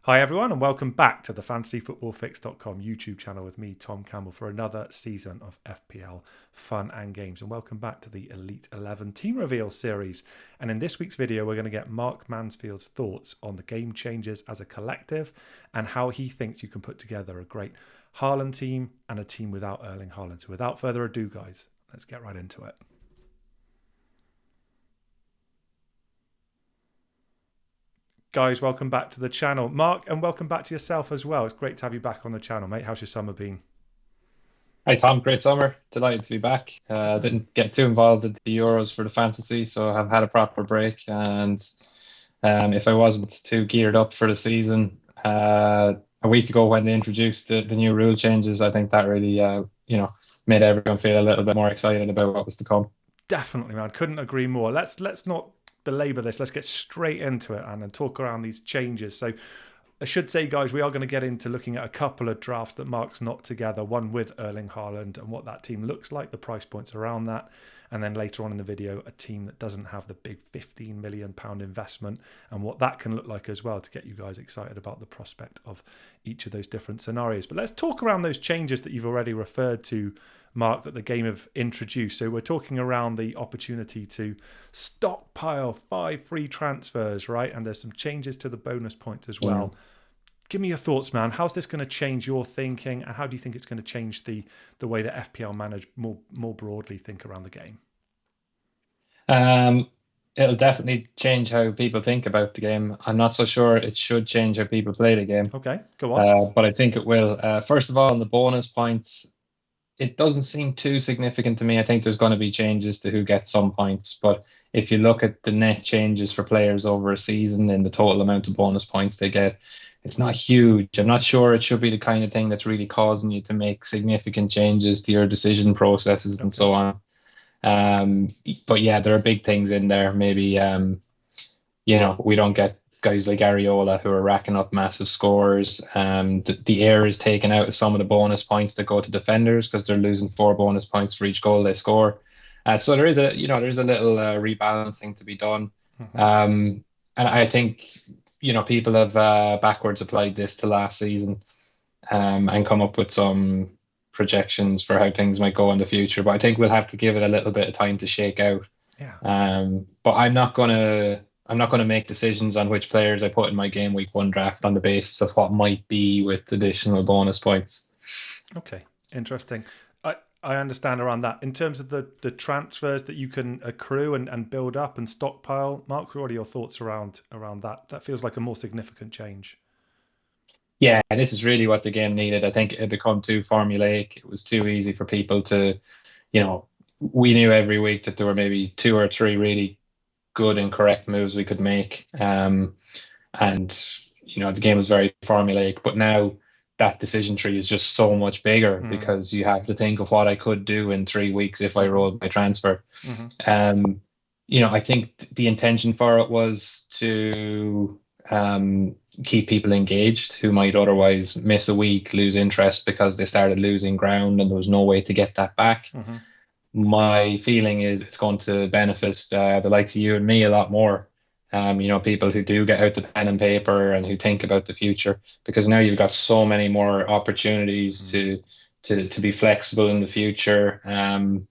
Hi everyone and welcome back to the fantasyfootballfix.com YouTube channel with me, Tom Campbell, for another season of FPL fun and games. And welcome back to the Elite 11 Team Reveal series. And in this week's video, we're going to get Mark Mansfield's thoughts on the game changes as a collective and how he thinks you can put together a great Haaland team and a team without Erling Haaland. So without further ado, guys, let's get right into it. Guys, welcome back to the channel. Mark, and welcome back to yourself as well. It's great to have you back on the channel, mate. How's your summer been? Hi Tom, great summer. Delighted to be back. Didn't get too involved in the Euros for the fantasy, so I've had a proper break. And if I wasn't too geared up for the season, a week ago when they introduced the new rule changes, I think that really, made everyone feel a little bit more excited about what was to come. Definitely, man. Couldn't agree more. Let's not belabor this. Let's get straight into it and talk around these changes. So I should say, guys, we are going to get into looking at a couple of drafts that Mark's knocked together, one with Erling Haaland and what that team looks like, the price points around that. And then later on in the video, a team that doesn't have the big £15 million investment and what that can look like as well to get you guys excited about the prospect of each of those different scenarios. But let's talk around those changes that you've already referred to, Mark, that the game have introduced. So we're talking around the opportunity to stockpile 5 free transfers, right? And there's some changes to the bonus points as Mm. well. Give me your thoughts, man. How's this going to change your thinking, and how do you think it's going to change the way that FPL manage more broadly think around the game? Um, it'll definitely change how people think about the game. I'm not so sure it should change how people play the game, Okay, go on. but I think it will. First of all, on the bonus points, it doesn't seem too significant to me. I think there's going to be changes to who gets some points, but if you look at the net changes for players over a season and the total amount of bonus points they get, it's not huge. I'm not sure it should be the kind of thing that's really causing you to make significant changes to your decision processes and Okay. so on. Um, but yeah, there are big things in there. Maybe we don't get guys like Ariola who are racking up massive scores. The air is taken out of some of the bonus points that go to defenders because they're losing 4 bonus points for each goal they score. So there is a little rebalancing to be done. Hmm. And I think people have backwards applied this to last season and come up with some projections for how things might go in the future. But I think we'll have to give it a little bit of time to shake out. Yeah. But I'm not gonna make decisions on which players I put in my game week one draft on the basis of what might be with additional bonus points. Okay. Interesting. I understand around that. In terms of the transfers that you can accrue and build up and stockpile, Mark, what are your thoughts around that? That feels like a more significant change. Yeah, this is really what the game needed. I think it had become too formulaic. It was too easy for people to, you know, we knew every week that there were maybe two or three really good and correct moves we could make. And the game was very formulaic, but now that decision tree is just so much bigger Mm. because you have to think of what I could do in 3 weeks if I Hmm. rolled my transfer. Hmm. Um, I think the intention for it was to keep people engaged who might otherwise miss a week, lose interest because they started losing ground and there was no way to get that back. Hmm. My feeling is it's going to benefit the likes of you and me a lot more. People who do get out the pen and paper and who think about the future, because now you've got so many more opportunities Mm. to be flexible in the future. I'm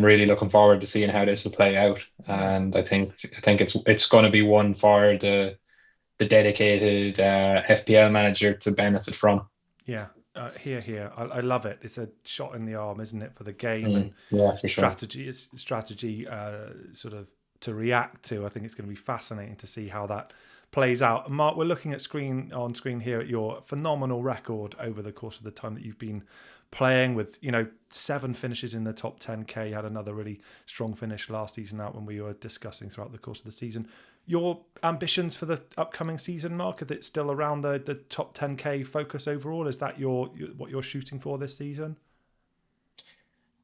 really looking forward to seeing how this will play out, Yeah. and I think it's going to be one for the dedicated FPL manager to benefit from. Yeah, here. I love it. It's a shot in the arm, isn't it, for the game and Yeah, for sure. strategy. It's strategy, sort of to react to. I think it's going to be fascinating to see how that plays out. Mark, we're looking at screen here at your phenomenal record over the course of the time that you've been playing with 7 finishes in the top 10k. You had another really strong finish last season out when we were discussing throughout the course of the season. Your ambitions for the upcoming season, Mark, are it still around the top 10k focus overall? Is that what you're shooting for this season?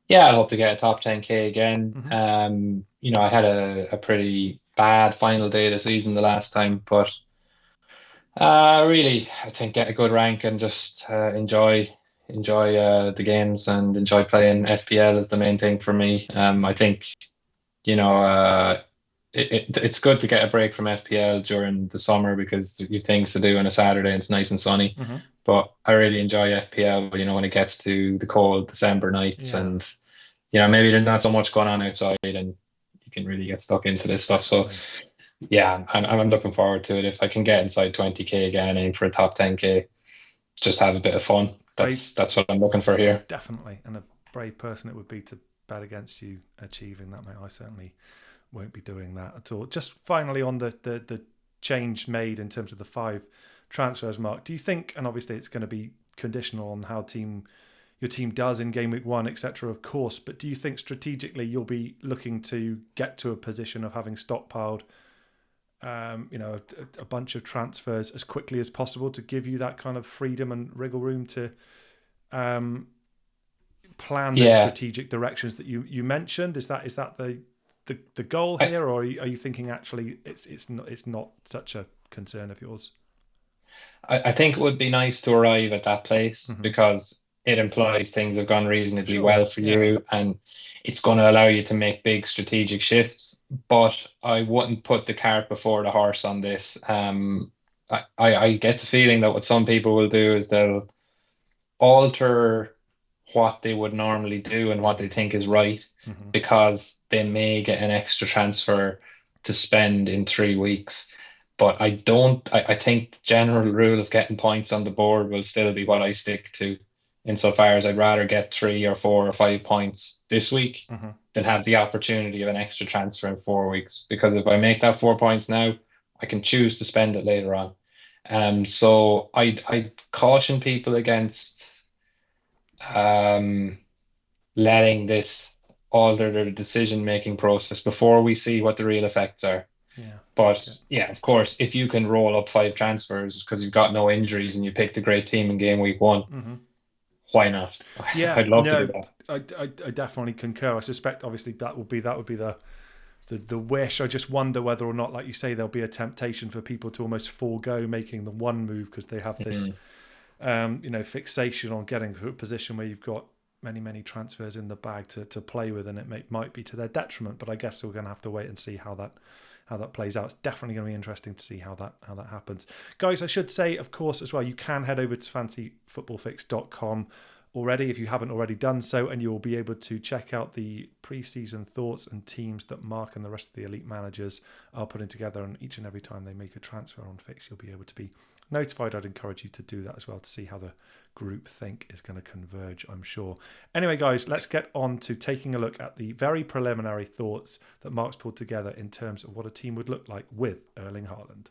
Yeah, I hope to get a top 10K again. Hmm. I had a pretty bad final day of the season the last time, but really, I think get a good rank and just enjoy the games and enjoy playing FPL is the main thing for me. I Definitely. think you know. it's good to get a break from FPL during the summer because you've things to do on a Saturday and it's nice and sunny. Hmm. But I really enjoy FPL, when it gets to the cold December nights Yeah, and maybe there's not so much going on outside and you can really get stuck into this stuff. So definitely. yeah, I'm looking forward to it. If I can get inside 20k again, aim for a top 10k, just have a bit of fun. Brave, That's what I'm looking for here. definitely, and a brave person it would be to bet against you achieving that, mate. I certainly won't be doing that at all. Just finally on the change made in terms of the 5 transfers, Mark. Do you think, and obviously it's going to be conditional on how your team does in game week 1, etc., of course, but do you think strategically you'll be looking to get to a position of having stockpiled a bunch of transfers as quickly as possible to give you that kind of freedom and wriggle room to plan those Yeah, strategic directions that you mentioned? Is that the goal I, here, or are you thinking actually it's not such a concern of yours? I think it would be nice to arrive at that place Hmm. because it implies things have gone reasonably Sure. well for Yeah. you and it's going to allow you to make big strategic shifts. But I wouldn't put the cart before the horse on this. I get the feeling that what some people will do is they'll alter what they would normally do and what they think is right Hmm. because they may get an extra transfer to spend in 3 weeks. But I think the general rule of getting points on the board will still be what I stick to, insofar as I'd rather get 3 or 4 or 5 points this week Hmm. than have the opportunity of an extra transfer in 4 weeks. Because if I make that 4 points now, I can choose to spend it later on. So I caution people against um, letting this alter their decision-making process before we see what the real effects are. Yeah. But Okay. yeah, of course, if you can roll up 5 transfers because you've got no injuries and you picked a great team in game week 1, Hmm. why not? Yeah. I'd love to do No, that. I definitely concur. I suspect obviously that would be the wish. I just wonder whether or not, like you say, there'll be a temptation for people to almost forego making the one move because they have this, Mm. fixation on getting to a position where you've got many transfers in the bag to play with, and might be to their detriment. But I guess we're going to have to wait and see how that plays out. It's definitely going to be interesting to see how that happens. Guys, I should say, of course, as well, you can head over to fantasyfootballfix.com already if you haven't already done so, and you'll be able to check out the preseason thoughts and teams that Mark and the rest of the elite managers are putting together, and each and every time they make a transfer on Fix, you'll be able to be notified. I'd encourage you to do that as well to see how the group think is going to converge, I'm sure. Anyway, guys, let's get on to taking a look at the very preliminary thoughts that Mark's pulled together in terms of what a team would look like with Erling Haaland.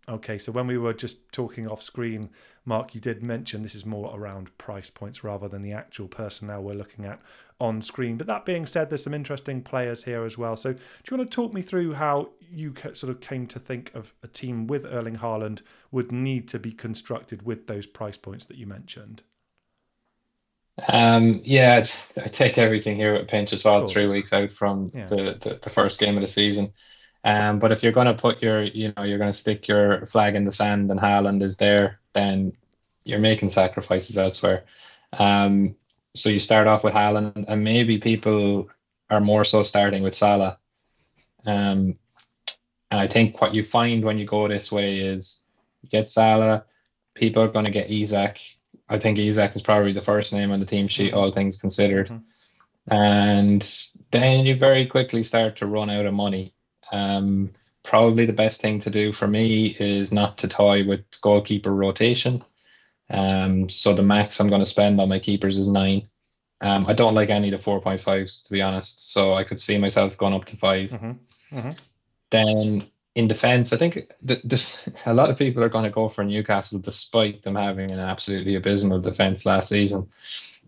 Okay, so when we were just talking off screen, Mark, you did mention this is more around price points rather than the actual personnel we're looking at on screen. But that being said, there's some interesting players here as well. So do you want to talk me through how you sort of came to think of a team with Erling Haaland would need to be constructed with those price points that you mentioned? Yeah, I take everything here with a pinch of Of salt. three course. weeks out from Yeah. the first game of the season. But if you're going to put you're going to stick your flag in the sand and Haaland is there, then you're making sacrifices elsewhere. Um, so you start off with Haaland, and maybe people are more so starting with Salah. Um, and I think what you find when you go this way is you get Salah, people are going to get Isak. I think Isak is probably the first name on the team sheet, Hmm. all things considered. Hmm. And then you very quickly start to run out of money. Um, Probably the best thing to do for me is not to toy with goalkeeper rotation. So the max I'm going to spend on my keepers is 9. I don't like any of the 4.5s to be honest, so I could see myself going up to 5. Hmm. Hmm. Then in defense, I think a lot of people are going to go for Newcastle despite them having an absolutely abysmal defense last season.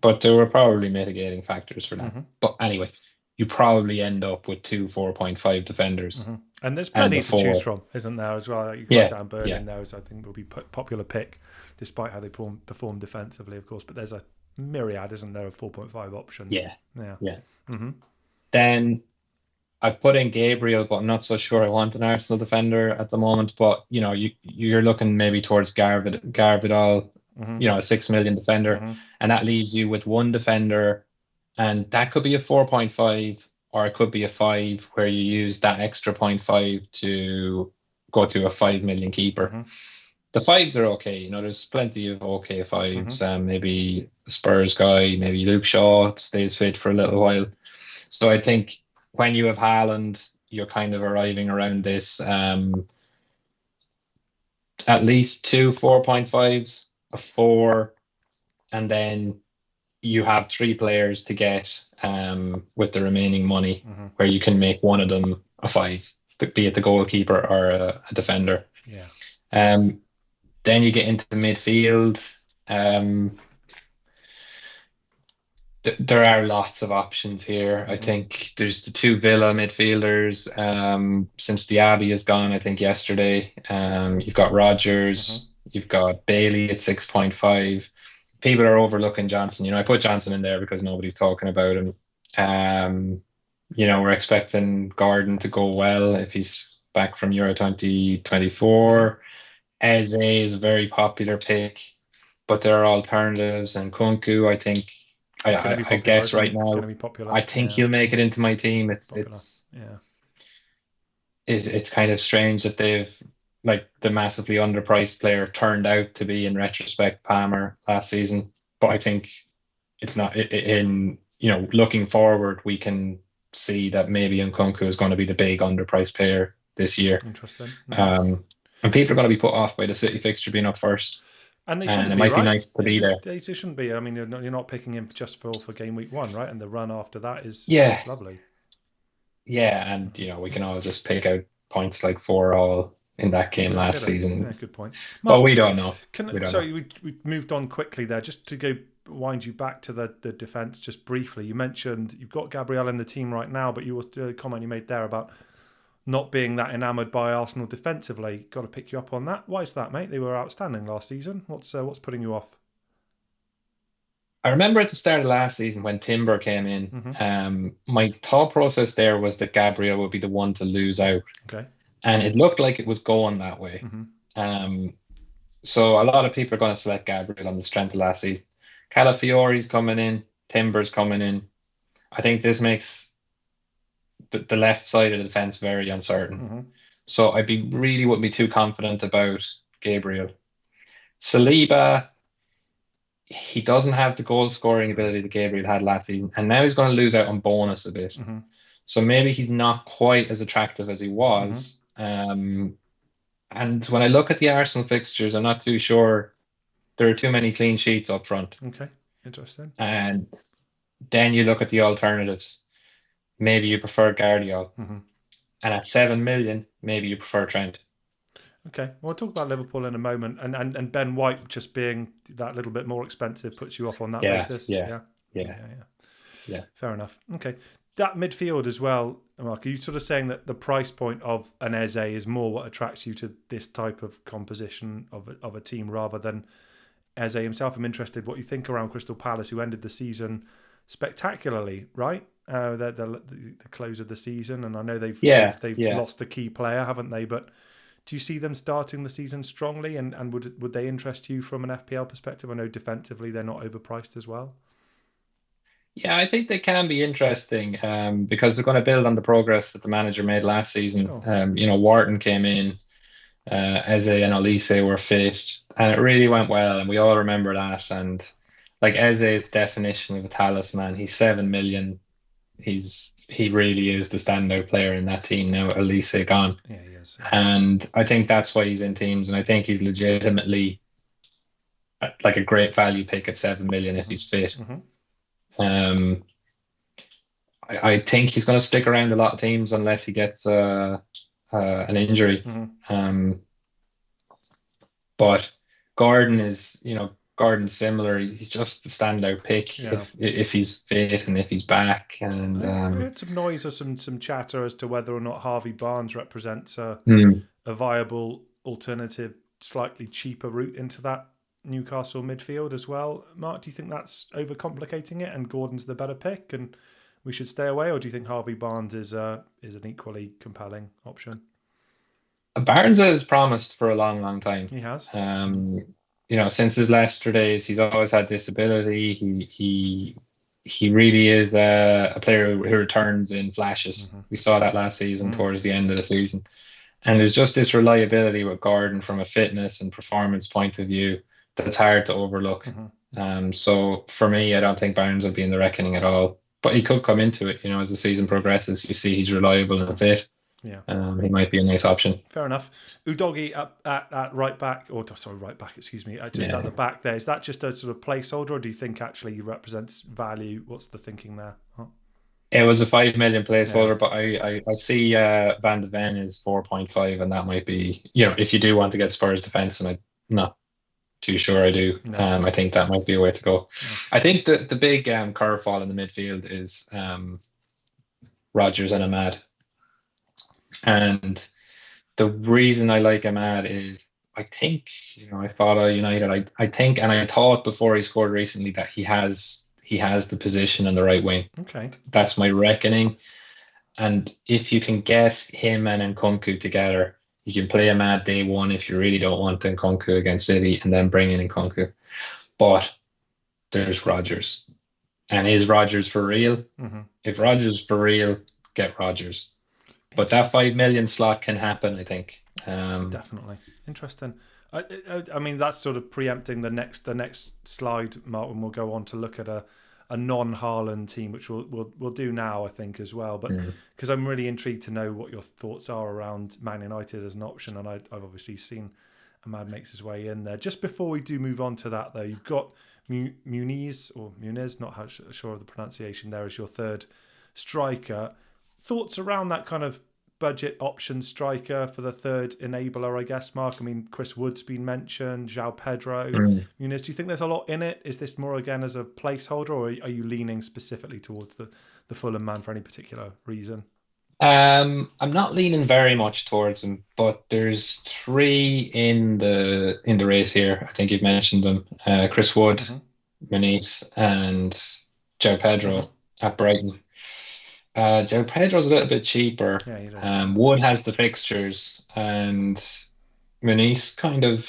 But there were probably mitigating factors for that. Hmm. But anyway, you probably end up with two 4.5 defenders Hmm. And there's and plenty the to choose four. from, isn't there, as well? You've got Yeah, Dan Burn yeah, in there, as I think will be popular pick, despite how they perform defensively, of course. But there's a myriad, isn't there, of 4.5 options? yeah, Yeah. yeah. Hmm. Then I've put in Gabriel, but I'm not so sure I want an Arsenal defender at the moment. But you're looking maybe towards Garvidal, Hmm. a 6 million defender, Hmm. and that leaves you with one defender And that could be a 4.5, or it could be a 5 where you use that extra point 5 to go to a 5 million keeper. Mm-hmm. The fives are okay. There's plenty of okay fives. Mm-hmm. Maybe the Spurs guy, maybe Luke Shaw stays fit for a little while. So I think when you have Haaland, you're kind of arriving around this at least two 4.5s, a 4, and then you have 3 players to get with the remaining money, Mm-hmm. where you can make one of them a 5, be it the goalkeeper or a defender. Yeah. Um, then you get into the midfield. Um, there are lots of options here. I Mm-hmm. think there's the 2 Villa midfielders. Since Diaby is gone, I think yesterday. You've got Mm-hmm. Rodgers, you've got Bailey at 6.5. People are overlooking Johnson. I put Johnson in there because nobody's talking about him. We're expecting Gordon to go well if he's back from Euro Mm-hmm. 2024. Eze is a very popular pick, but there are alternatives. And Kunku, I think, He's going to be I popular, guess isn't he? right Going now, to be popular. I think Yeah. he'll make it into my team. Popular. Yeah. It's kind of strange that they've, like, the massively underpriced player turned out to be, in retrospect, Palmer last season. But I think it's not in, looking forward, we can see that maybe Nkunku is going to be the big underpriced player this year. Interesting. Mm-hmm. And people are going to be put off by the City fixture being up first, And they and shouldn't it be, might be right? nice to be there. They shouldn't be. I mean, you're not picking him just for game week 1, right? And the run after that Yeah, is lovely. yeah, and we can all just pick out points like 4 all in that game No last kidding. season, Yeah, good point. but Mark, we don't know. We don't know. sorry, we moved on quickly there. Just to go wind you back to the defence just briefly. You mentioned you've got Gabriel in the team right now, but the comment you made there about not being that enamoured by Arsenal defensively. Got to pick you up on that. Why is that, mate? They were outstanding last season. What's putting you off? I remember at the start of last season when Timber came in, Mm-hmm. my thought process there was that Gabriel would be the one to lose out, Okay. and it looked like it was going that way. Mm-hmm. Um, so a lot of people are going to select Gabriel on the strength of last season. Calafiore's coming in, Timber's coming in. I think this makes the left side of the defense very uncertain. Mm-hmm. So wouldn't be too confident about Gabriel. Saliba, he doesn't have the goal scoring No. ability that Gabriel had last season, and now he's going to lose out on bonus a bit. Mm-hmm. So maybe he's not quite as attractive as he Mm-hmm. was. And when I look at the Arsenal fixtures, I'm not too sure there are too many clean sheets up front. Okay. Interesting. And then you look at the alternatives. Maybe you prefer Guardiola. Mm-hmm. And at 7 million, maybe you prefer Trent. Okay, well, we'll talk about Liverpool in a moment, and Ben White just being that little bit more expensive puts you off on that Yeah, basis. yeah, Yeah, yeah, yeah. yeah. Fair enough. Okay, that midfield as well, Mark. Are you sort of saying that the price point of an Eze is more what attracts you to this type of composition of a team rather than Eze himself? I'm interested what you think around Crystal Palace, who ended the season spectacularly, right? The close of the season, and I know Yeah, they've yeah. lost a key player, haven't they? But do you see them starting the season strongly, and would they interest you from an FPL perspective? I know defensively they're not overpriced as well. Yeah, I think they can be interesting because they're going to build on the progress that the manager made last season. Sure. Wharton came in, Eze and Olise were fit, and it really went well, and we all remember that. And like Eze's definition of a talisman, he's 7 million. He really is the standout player in that team now. Olise gone, Yeah, he is. and I think that's why he's in teams, and I think he's legitimately like a great value pick at 7 million if Mm-hmm. he's fit. Mm-hmm. Um, I think he's going to stick around a lot of teams unless he gets an injury. Mm-hmm. But Gordon is, Gordon's similar. He's just the standout pick Yeah. if he's fit and if he's back. And I heard some noise or some chatter as to whether or not Harvey Barnes represents a viable alternative, slightly cheaper route into that Newcastle midfield as well. Mark, do you think that's overcomplicating it and Gordon's the better pick and we should stay away, or do you think Harvey Barnes is an equally compelling option? Barnes has promised for a long, long time. He has. Since his Leicester days, he's always had this ability. He he really is a player who returns in flashes. Mm-hmm. We saw that last season Mm-hmm. towards the end of the season. And there's just this reliability with Gordon from a fitness and performance point of view that's hard to overlook. Mm-hmm. So for me, I don't think Barnes will be in the reckoning at all. But he could come into it, as the season progresses. You see he's reliable and fit. Yeah. He might be a nice option. Fair enough. Udogi at right back, or sorry, right back, excuse me, just at the back there. Is that just a sort of placeholder, or do you think actually he represents value? What's the thinking there? Huh? It was a 5 million Yeah. placeholder, but I see Van de Ven is 4.5, and that might be, if you do want to get Spurs defense, and I'm not too sure I do. No. I think that might be a way to go. No. I think the big curveball in the midfield is Rodgers and Ahmad. And the reason I like Ahmad is I think, I follow United. I think, and I thought before he scored recently that he has the position on the right wing. Okay. That's my reckoning. And if you can get him and Nkunku together, you can play Ahmad day one if you really don't want Nkunku against City, and then bring in Nkunku. But there's Rodgers. And is Rodgers for real? Mm-hmm. If Rodgers is for real, get Rodgers. But that 5 million slot can happen, I think. Definitely interesting. I mean, that's sort of preempting the next slide, Mark, and we'll go on to look at a non-Haaland team, which we'll do now, I think, as well. But because I'm really intrigued to know what your thoughts are around Man United as an option, and I've obviously seen Ahmad makes his way in there. Just before we do move on to that, though, you've got Muniz, not sure of the pronunciation there, as your third striker. Thoughts around that kind of budget option striker for the third enabler, I guess, Mark? I mean, Chris Wood's been mentioned, João Pedro. Muniz, do you think there's a lot in it? Is this more, again, as a placeholder, or are you leaning specifically towards the Fulham man for any particular reason? I'm not leaning very much towards him, but there's three in the race here. I think you've mentioned them: Chris Wood, Muniz, and João Pedro at Brighton. João Pedro's a little bit cheaper. Yeah, he does. Wood has the fixtures, and Muniz kind of,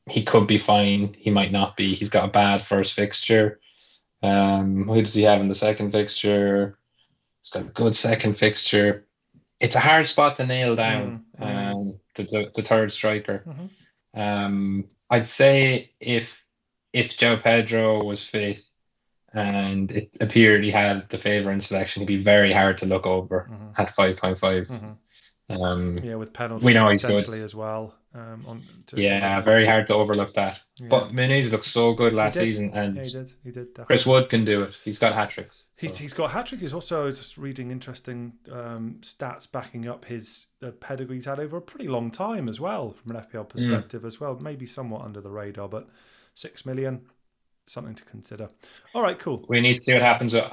he could be fine. He might not be. He's got a bad first fixture. Who does he have in the second fixture? He's got a good second fixture. It's a hard spot to nail down. The third striker. I'd say if João Pedro was fit and it appeared he had the favour in selection, he'd be very hard to look over at 5.5. With penalties we know he's potentially good as well. Very hard to overlook that. Yeah. But Muniz looked so good last season, and he did. Definitely. Chris Wood can do it. He's got hat tricks. So. He's got hat tricks. He's also just reading interesting stats backing up his pedigree he's had over a pretty long time as well, from an FPL perspective as well. Maybe somewhat under the radar, but 6 million, something to consider. All right, cool. We need to see what happens with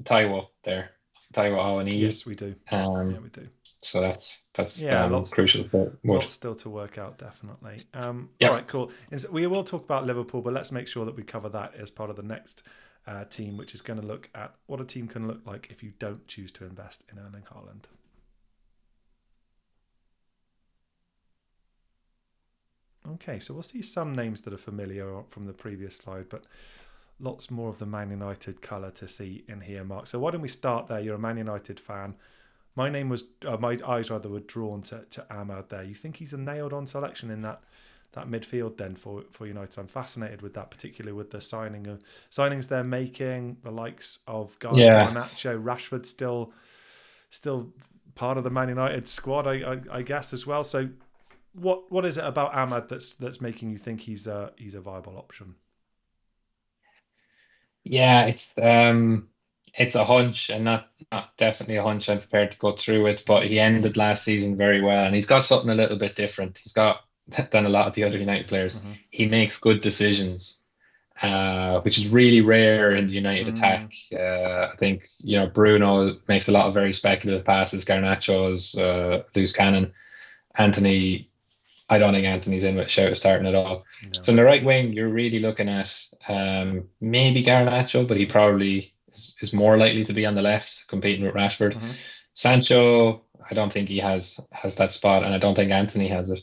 Taiwo there. Taiwo Awoniyi. Yes, we do. We do. So that's crucial. Lots still to work out, definitely. All right, cool. We will talk about Liverpool, but let's make sure that we cover that as part of the next team, which is going to look at what a team can look like if you don't choose to invest in Erling Haaland. Okay, so we'll see some names that are familiar from the previous slide, but lots more of the Man United colour to see in here, Mark. So why don't we start there? You're a Man United fan. My eyes were drawn to Ahmad there. You think he's a nailed-on selection in that midfield then for United? I'm fascinated with that, particularly with the signings they're making, the likes of Garnacho, Rashford still part of the Man United squad, I guess as well. So what is it about Ahmad that's making you think he's a viable option? Yeah, it's a hunch, and not definitely a hunch I'm prepared to go through it, but he ended last season very well, and he's got something a little bit different. He's got than a lot of the other United players. He makes good decisions, which is really rare in the United attack. I think Bruno makes a lot of very speculative passes. Garnacho's loose cannon. Anthony, I don't think Anthony's in with shout of starting at all. No. So in the right wing, you're really looking at maybe Garnacho, but he probably is more likely to be on the left, competing with Rashford. Sancho, I don't think he has that spot, and I don't think Anthony has it.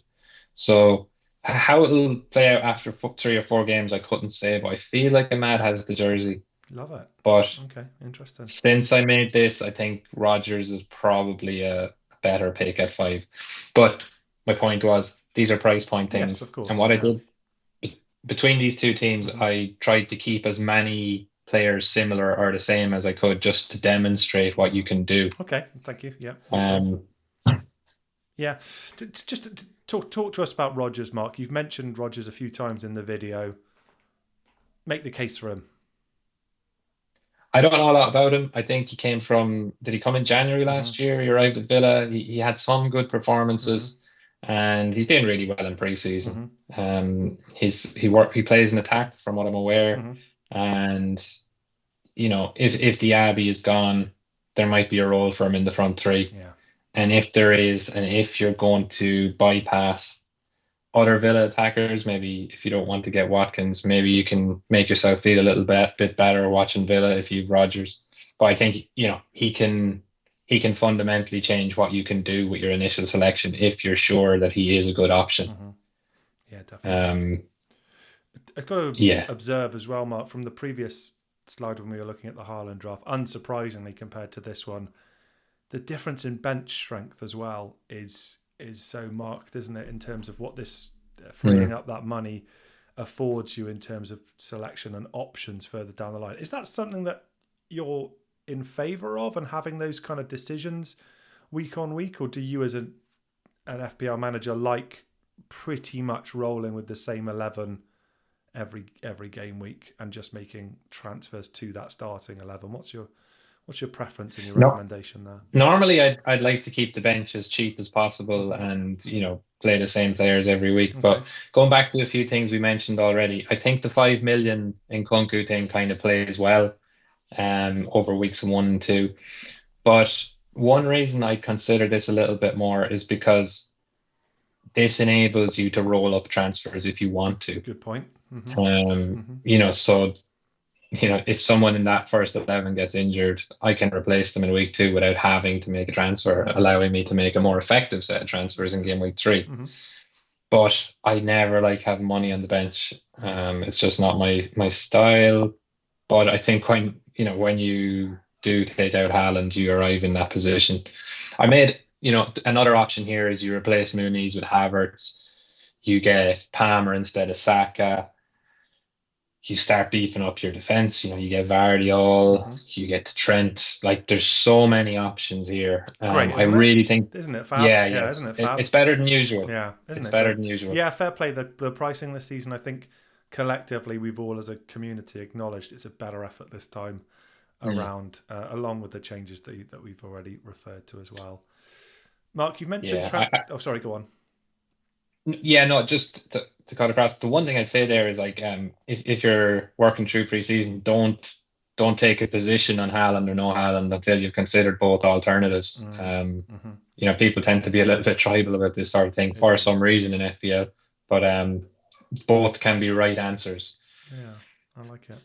So How it'll play out after 3 or 4 games, I couldn't say, but I feel like Ahmad has the jersey. Love it. But Okay, interesting. since I made this, I think Rodgers is probably a better pick at 5. But my point was, these are price point Yes, things. of And course. what I Yeah. did between these two teams, Hmm. I tried to keep as many players similar or the same as I could just to demonstrate what you can do. Okay, thank you. Yeah, useful. Um, Yeah, just talk to us about Rogers, Mark. You've mentioned Rogers a few times in the video. Make the case for him. I don't know a lot about him. I think he came from, did he come in January Hmm. last year? He arrived at Villa. He had some good Hmm. performances and he's doing really well in preseason. Hmm. He plays in attack from what I'm aware. Hmm. And, if Diaby is gone, there might be a role for him in the front three. Yeah. And if there is, and if you're going to bypass other Villa attackers, maybe if you don't want to get Watkins, maybe you can make yourself feel a little bit better watching Villa if you've Rodgers. But I think he can fundamentally change what you can do with your initial selection if you're sure that he is a good option. Hmm. Yeah, definitely. Um, I've got to yeah, observe as well, Mark, from the previous slide when we were looking at the Haaland draft, unsurprisingly compared to this one, the difference in bench strength as well is so marked, isn't it, in terms of what this freeing mm. up that money affords you in terms of selection and options further down the line. Is that something that you're in favour of and having those kind of decisions week on week, or do you as an FPL manager like pretty much rolling with the same 11 every game week and just making transfers to that starting 11? What's your preference and your No, recommendation there? normally I'd like to keep the bench as cheap as possible Hmm. and play the same players every week. Okay. But going back to a few things we mentioned already, I think the 5 million in Kunku thing kind of plays well over weeks 1 and 2. But one reason I consider this a little bit more is because this enables you to roll up transfers if you want to. Good point. Hmm. Hmm. So if someone in that first 11 gets injured, I can replace them in week 2 without having to make a transfer, Hmm. allowing me to make a more effective set of transfers in Yeah. game week 3. Hmm. But I never like having money on the bench. Yeah. It's just not my style. But I think when you do take out Haaland, you arrive in that position. I made, another option here is you replace Muniz with Havertz. You get Palmer instead of Saka. You start beefing up your defense. You get Vardiol, Hmm. you get Trent. Like there's so many options here. Great, I isn't it? really think, Isn't it fab? yeah, Yeah, isn't yes, it fab? it's better than usual. Yeah, isn't It's it better great? than usual. Yeah, fair play. The pricing this season, I think collectively we've all as a community acknowledged it's a better effort this time Mm, around, along with the changes that we've already referred to as well. Mark, you've mentioned yeah, Trent. Oh, sorry, go on. yeah, no, just to cut across. The one thing I'd say there is like, if you're working through preseason, don't take a position on Haaland or no Haaland until you've considered both alternatives. Mm-hmm. People tend to be a little bit tribal about this sort of thing They for do. some reason in FPL, but both can be right answers. Yeah, I like it.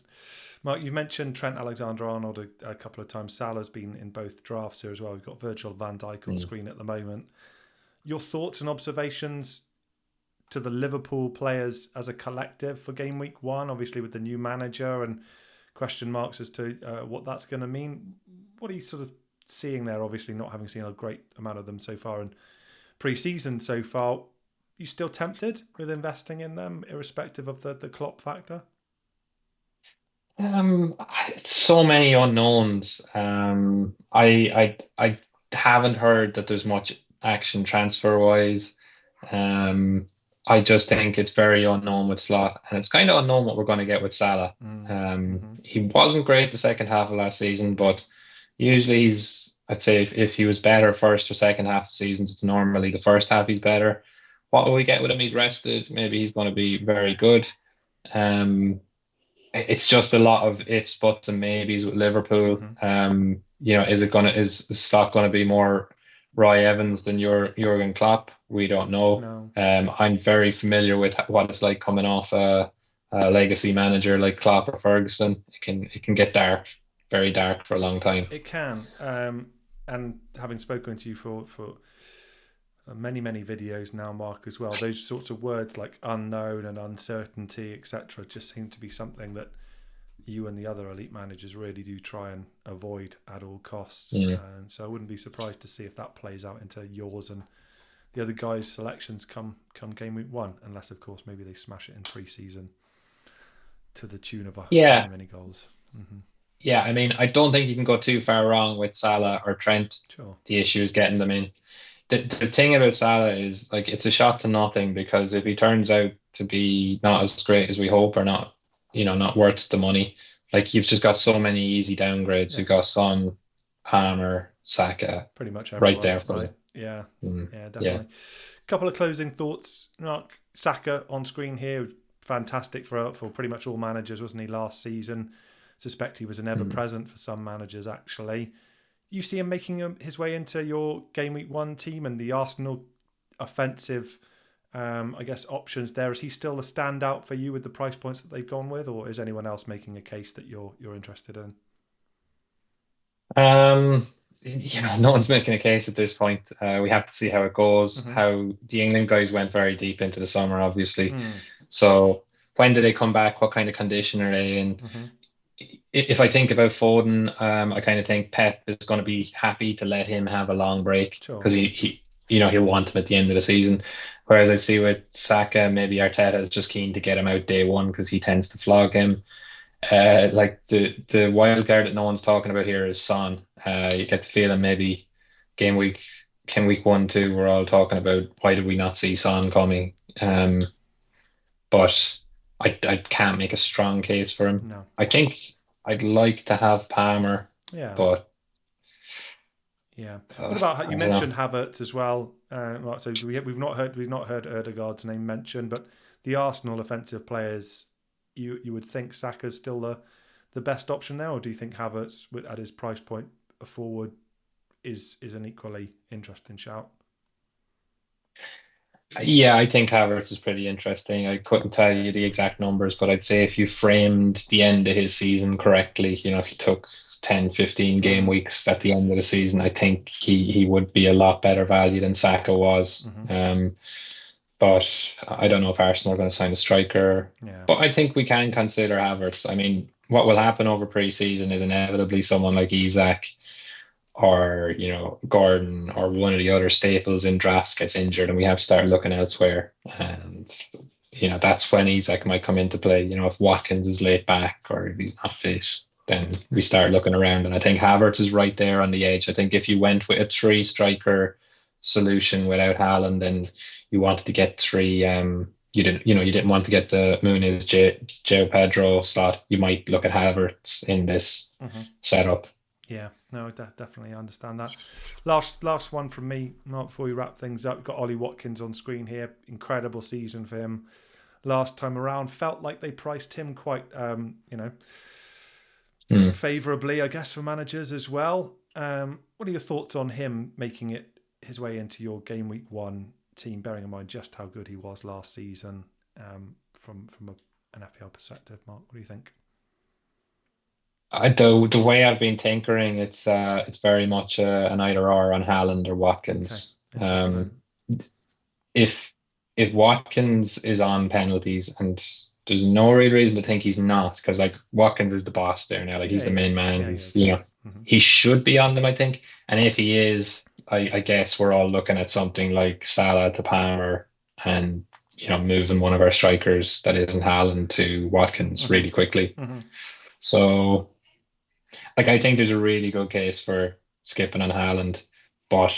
Mark, you've mentioned Trent Alexander-Arnold a couple of times. Salah's been in both drafts here as well. We've got Virgil van Dijk on Mm. screen at the moment. Your thoughts and observations to the Liverpool players as a collective for game week 1, obviously with the new manager and question marks as to what that's going to mean. What are you sort of seeing there? Obviously, not having seen a great amount of them so far in pre-season so far. You still tempted with investing in them, irrespective of the Klopp factor? Um, so many unknowns. I haven't heard that there's much action transfer wise. Um, I just think it's very unknown with Slot, and it's kind of unknown what we're going to get with Salah. Mm-hmm. He wasn't great the second half of last season, but usually I'd say if he was better first or second half of seasons, it's normally the first half he's better. What will we get with him? He's rested. Maybe he's going to be very good. Um, it's just a lot of ifs, buts, and maybes with Liverpool. Mm-hmm. Is Slot going to be more Roy Evans than your Jurgen Klopp? We don't know. No, I'm very familiar with what it's like coming off a legacy manager like Klopp or Ferguson. It can get dark, very dark for a long time. it can. And having spoken to you for many videos now, Mark, as well. Those sorts of words like unknown and uncertainty, etc., just seem to be something that you and the other elite managers really do try and avoid at all costs. And so I wouldn't be surprised to see if that plays out into yours and the other guys' selections come game week 1, unless of course maybe they smash it in pre-season to the tune of many goals. Yeah, I mean, I don't think you can go too far wrong with Salah or Trent. Sure. The issue is getting them in. The thing about Salah is, like, it's a shot to nothing, because if he turns out to be not as great as we hope, or not, not worth the money, like, you've just got so many easy downgrades. Yes. You've got Son, Palmer, Saka, pretty much everyone, right there for right? Yeah, definitely. Yeah. Couple of closing thoughts. Mark, Saka on screen here, fantastic for pretty much all managers, wasn't he, last season? Suspect he was an ever-present for some managers, actually. You see him making his way into your Game Week 1 team and the Arsenal offensive, I guess, options there. Is he still a standout for you with the price points that they've gone with, or is anyone else making a case that you're interested in? No one's making a case at this point. We have to see how it goes. How the England guys went very deep into the summer, obviously. So when do they come back? What kind of condition are they in? If I think about Foden, I kind of think Pep is going to be happy to let him have a long break, because he'll want him at the end of the season. Whereas I see with Saka, maybe Arteta is just keen to get him out day one because he tends to flog him. Like the wild card that no one's talking about here is Son. You get the feeling maybe game week 1, 2, we're all talking about why did we not see Son coming. But I can't make a strong case for him. No. I think I'd like to have Palmer, but what about you mentioned Havertz as well? So we've not heard Ødegaard's name mentioned, but the Arsenal offensive players, you would think Saka's still the best option there, or do you think Havertz at his price point forward is an equally interesting shout? Yeah, I think Havertz is pretty interesting. I couldn't tell you the exact numbers, but I'd say if you framed the end of his season correctly, if you took 10, 15 game weeks at the end of the season, I think he would be a lot better value than Saka was. But I don't know if Arsenal are going to sign a striker. But I think we can consider Havertz. I mean, what will happen over pre-season is inevitably someone like Isak or Gordon or one of the other staples in drafts gets injured, and we have to start looking elsewhere. And that's when Isak might come into play. If Watkins is late back or if he's not fit, then we start looking around. And I think Havertz is right there on the edge. I think if you went with a 3 striker solution without Haaland, and you wanted to get 3, you didn't want to get the Muniz, Joe Pedro slot, you might look at Havertz in this setup. Yeah, no, I definitely understand that. Last one from me, Mark, before we wrap things up. We've got Ollie Watkins on screen here. Incredible season for him last time around. Felt like they priced him quite, favourably, I guess, for managers as well. What are your thoughts on him making it his way into your Game Week 1 team, bearing in mind just how good he was last season from an FPL perspective? Mark, what do you think? The way I've been tinkering, it's very much an either or on Haaland or Watkins. Okay. If Watkins is on penalties, and there's no real reason to think he's not, because like Watkins is the boss there now, like he's the main man. He should be on them, I think. And if he is, I guess we're all looking at something like Salah to Palmer, and moving one of our strikers that isn't Haaland to Watkins really quickly. So, like, I think there's a really good case for skipping on Haaland, but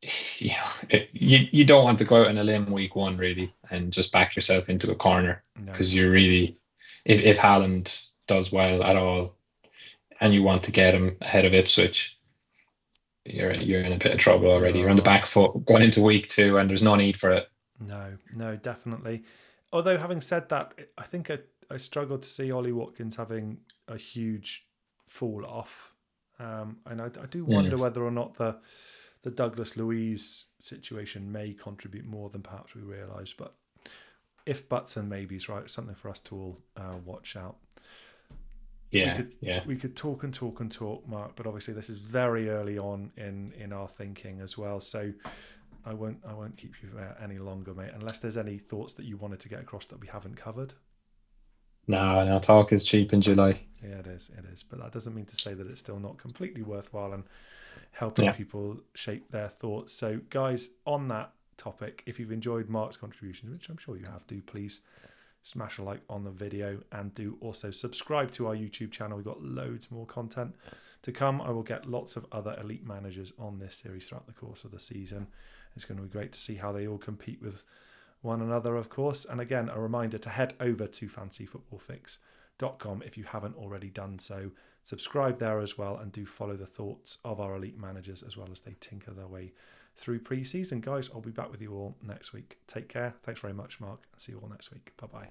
you don't want to go out on a limb week 1 really and just back yourself into a corner, because you're really, if Haaland does well at all and you want to get him ahead of Ipswich, you're in a bit of trouble already. You're on the back foot going into week 2, and there's no need for it. No, definitely. Although having said that, I think I struggle to see Ollie Watkins having a huge fall off, and I do wonder whether or not the Douglas Luiz situation may contribute more than perhaps we realise. But if buts and maybes, right, something for us to all watch out. We could talk and talk and talk, Mark, but obviously this is very early on in our thinking as well. So I won't keep you any longer, mate. Unless there's any thoughts that you wanted to get across that we haven't covered. No, talk is cheap in July. Yeah, it is. But that doesn't mean to say that it's still not completely worthwhile and helping people shape their thoughts. So, guys, on that topic, if you've enjoyed Mark's contributions, which I'm sure you have, do please smash a like on the video and do also subscribe to our YouTube channel. We've got loads more content to come. I will get lots of other elite managers on this series throughout the course of the season. It's going to be great to see how they all compete with one another, of course. And again, a reminder to head over to fancyfootballfix.com if you haven't already done so. Subscribe there as well, and do follow the thoughts of our elite managers as well as they tinker their way through pre-season. Guys, I'll be back with you all next week. Take care. Thanks very much, Mark. See you all next week. Bye-bye.